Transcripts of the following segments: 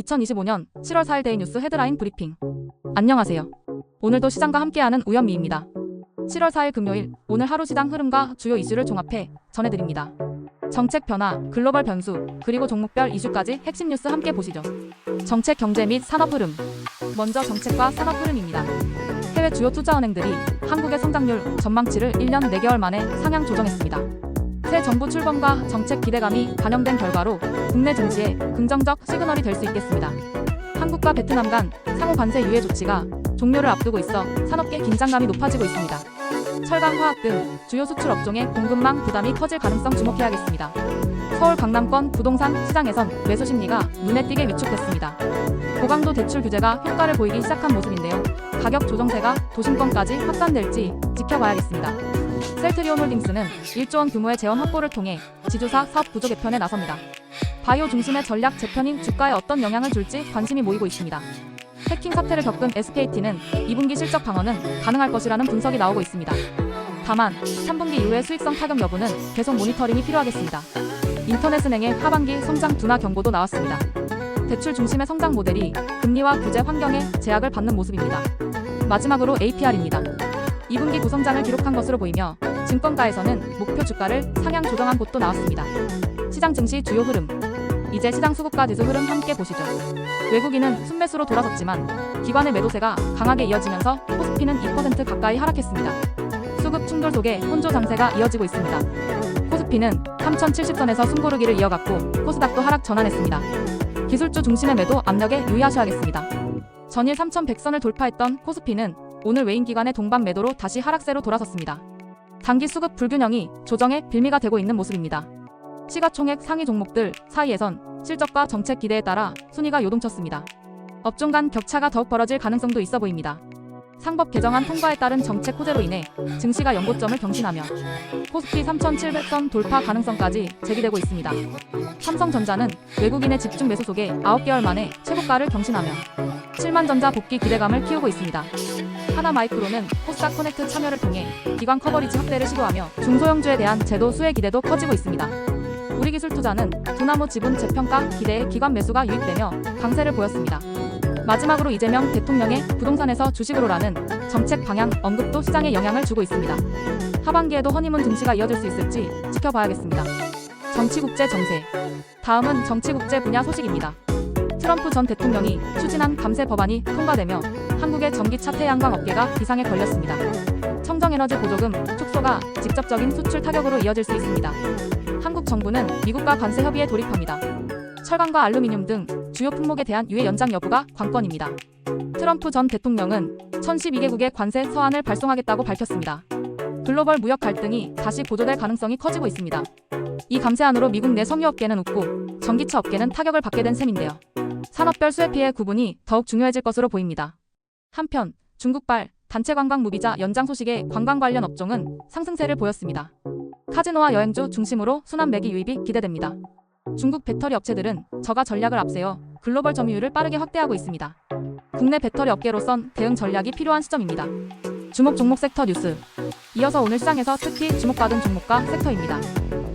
2025년 7월 4일 데이 뉴스 헤드라인 브리핑. 안녕하세요. 오늘도 시장과 함께하는 우현미입니다. 7월 4일 금요일, 오늘 하루 시장 흐름과 주요 이슈를 종합해 전해드립니다. 정책 변화, 글로벌 변수, 그리고 종목별 이슈까지 핵심 뉴스 함께 보시죠. 정책, 경제 및 산업 흐름. 먼저 정책과 산업 흐름입니다. 해외 주요 투자은행들이 한국의 성장률 전망치를 1년 4개월 만에 상향 조정했습니다. 새 정부 출범과 정책 기대감이 반영된 결과로 국내 증시에 긍정적 시그널이 될 수 있겠습니다. 한국과 베트남 간 상호 관세 유예 조치가 종료를 앞두고 있어 산업계 긴장감이 높아지고 있습니다. 철강, 화학 등 주요 수출 업종의 공급망 부담이 커질 가능성 주목해야겠습니다. 서울 강남권 부동산 시장에선 매수 심리가 눈에 띄게 위축됐습니다. 고강도 대출 규제가 효과를 보이기 시작한 모습인데요. 가격 조정세가 도심권까지 확산될지 지켜봐야겠습니다. 셀트리온홀딩스는 1조 원 규모의 재원 확보를 통해 지주사 사업 구조 개편에 나섭니다. 바이오 중심의 전략 재편이 주가에 어떤 영향을 줄지 관심이 모이고 있습니다. 해킹 사태를 겪은 SKT는 2분기 실적 방어는 가능할 것이라는 분석이 나오고 있습니다. 다만 3분기 이후의 수익성 타격 여부는 계속 모니터링이 필요하겠습니다. 인터넷은행의 하반기 성장 둔화 경고도 나왔습니다. 대출 중심의 성장 모델이 금리와 규제 환경에 제약을 받는 모습입니다. 마지막으로 APR입니다. 2분기 부성장을 기록한 것으로 보이며 증권가에서는 목표 주가를 상향 조정한 곳도 나왔습니다. 시장 증시 주요 흐름. 이제 시장 수급과 지수 흐름 함께 보시죠. 외국인은 순매수로 돌아섰지만 기관의 매도세가 강하게 이어지면서 코스피는 2% 가까이 하락했습니다. 수급 충돌 속에 혼조 장세가 이어지고 있습니다. 코스피는 3070선에서 숨고르기를 이어갔고 코스닥도 하락 전환했습니다. 기술주 중심의 매도 압력에 유의하셔야겠습니다. 전일 3100선을 돌파했던 코스피는 오늘 외인 기관의 동반 매도로 다시 하락세로 돌아섰습니다. 단기 수급 불균형이 조정의 빌미가 되고 있는 모습입니다. 시가총액 상위 종목들 사이에선 실적과 정책 기대에 따라 순위가 요동쳤습니다. 업종 간 격차가 더욱 벌어질 가능성도 있어 보입니다. 상법 개정안 통과에 따른 정책 호재로 인해 증시가 연고점을 경신하며 코스피 3700선 돌파 가능성까지 제기되고 있습니다. 삼성전자는 외국인의 집중 매수 속에 9개월 만에 최고가를 경신하며 7만전자 복귀 기대감을 키우고 있습니다. 하나마이크로는 코스닥 커넥트 참여를 통해 기관 커버리지 확대를 시도하며 중소형주에 대한 제도 수혜 기대도 커지고 있습니다. 우리기술투자는 두나무 지분 재평가 기대에 기관 매수가 유입되며 강세를 보였습니다. 마지막으로 이재명 대통령의 부동산에서 주식으로라는 정책 방향 언급도 시장에 영향을 주고 있습니다. 하반기에도 허니문 증시가 이어질 수 있을지 지켜봐야겠습니다. 정치국제 정세. 다음은 정치국제 분야 소식입니다. 트럼프 전 대통령이 추진한 감세 법안이 통과되며 한국의 전기차 태양광 업계가 비상에 걸렸습니다. 청정에너지 보조금 축소가 직접적인 수출 타격으로 이어질 수 있습니다. 한국 정부는 미국과 관세 협의에 돌입합니다. 철강과 알루미늄 등 주요 품목에 대한 유예 연장 여부가 관건입니다. 트럼프 전 대통령은 1012개국의 관세 서한을 발송하겠다고 밝혔습니다. 글로벌 무역 갈등이 다시 고조될 가능성이 커지고 있습니다. 이 감세안으로 미국 내 석유업계는 웃고 전기차 업계는 타격을 받게 된 셈인데요. 산업별 수혜 피해 구분이 더욱 중요해질 것으로 보입니다. 한편 중국발 단체 관광 무비자 연장 소식에 관광 관련 업종은 상승세를 보였습니다. 카지노와 여행주 중심으로 순환 매기 유입이 기대됩니다. 중국 배터리 업체들은 저가 전략을 앞세워 글로벌 점유율을 빠르게 확대하고 있습니다. 국내 배터리 업계로선 대응 전략이 필요한 시점입니다. 주목 종목 섹터 뉴스. 이어서 오늘 시장에서 특히 주목받은 종목과 섹터입니다.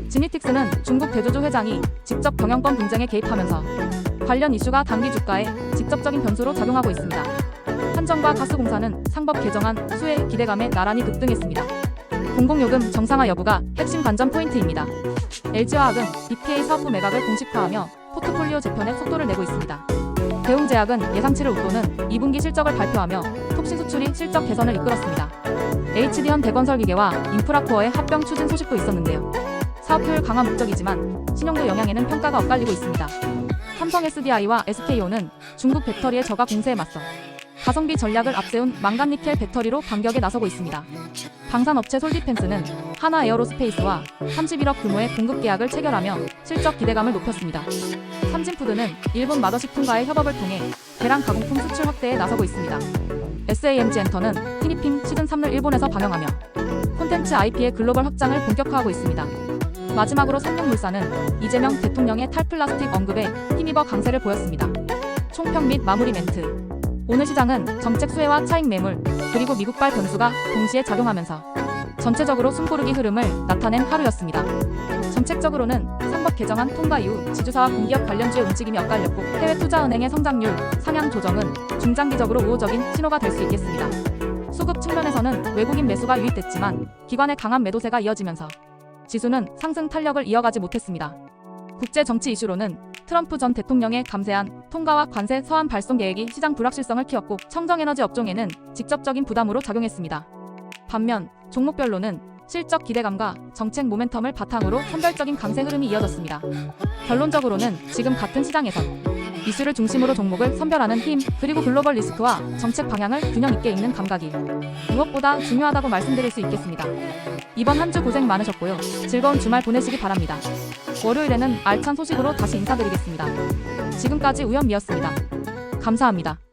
지니틱스는 중국 대주주 회장이 직접 경영권 분쟁에 개입하면서 관련 이슈가 단기 주가에 직접적인 변수로 작용하고 있습니다. 한전과 가스공사는 상법 개정안 수혜 기대감에 나란히 급등했습니다. 공공요금 정상화 여부가 핵심 관전 포인트입니다. LG화학은 BPA 사업부 매각을 공식화하며 포트폴리오 재편에 속도를 내고 있습니다. 대웅제약은 예상치를 웃도는 2분기 실적을 발표하며 톡신 수출이 실적 개선을 이끌었습니다. HD현 대건설기계와 인프라코어의 합병 추진 소식도 있었는데요. 사업 효율 강화 목적이지만 신용도 영향에는 평가가 엇갈리고 있습니다. 삼성 SDI와 SK온은 중국 배터리의 저가 공세에 맞서 가성비 전략을 앞세운 망간니켈 배터리로 반격에 나서고 있습니다. 방산업체 솔디펜스는 하나 에어로스페이스와 31억 규모의 공급 계약을 체결하며 실적 기대감을 높였습니다. 삼진푸드는 일본 마더식품과의 협업을 통해 계란 가공품 수출 확대에 나서고 있습니다. SAMG 엔터는 티니핑 시즌3를 일본에서 방영하며 콘텐츠 IP의 글로벌 확장을 본격화하고 있습니다. 마지막으로 삼육물산은 이재명 대통령의 탈플라스틱 언급에 힘입어 강세를 보였습니다. 총평 및 마무리 멘트. 오늘 시장은 정책 수혜와 차익 매물, 그리고 미국발 변수가 동시에 작용하면서 전체적으로 숨고르기 흐름을 나타낸 하루였습니다. 정책적으로는 상법 개정안 통과 이후 지주사와 공기업 관련주의 움직임이 엇갈렸고 해외 투자은행의 성장률 상향 조정은 중장기적으로 우호적인 신호가 될 수 있겠습니다. 수급 측면에서는 외국인 매수가 유입됐지만 기관의 강한 매도세가 이어지면서 지수는 상승 탄력을 이어가지 못했습니다. 국제 정치 이슈로는 트럼프 전 대통령의 감세안 통과와 관세 서한 발송 계획이 시장 불확실성을 키웠고 청정에너지 업종에는 직접적인 부담으로 작용했습니다. 반면 종목별로는 실적 기대감과 정책 모멘텀을 바탕으로 선별적인 강세 흐름이 이어졌습니다. 결론적으로는 지금 같은 시장에선 이슈를 중심으로 종목을 선별하는 힘, 그리고 글로벌 리스크와 정책 방향을 균형 있게 읽는 감각이 무엇보다 중요하다고 말씀드릴 수 있겠습니다. 이번 한 주 고생 많으셨고요. 즐거운 주말 보내시기 바랍니다. 월요일에는 알찬 소식으로 다시 인사드리겠습니다. 지금까지 우현미였습니다. 감사합니다.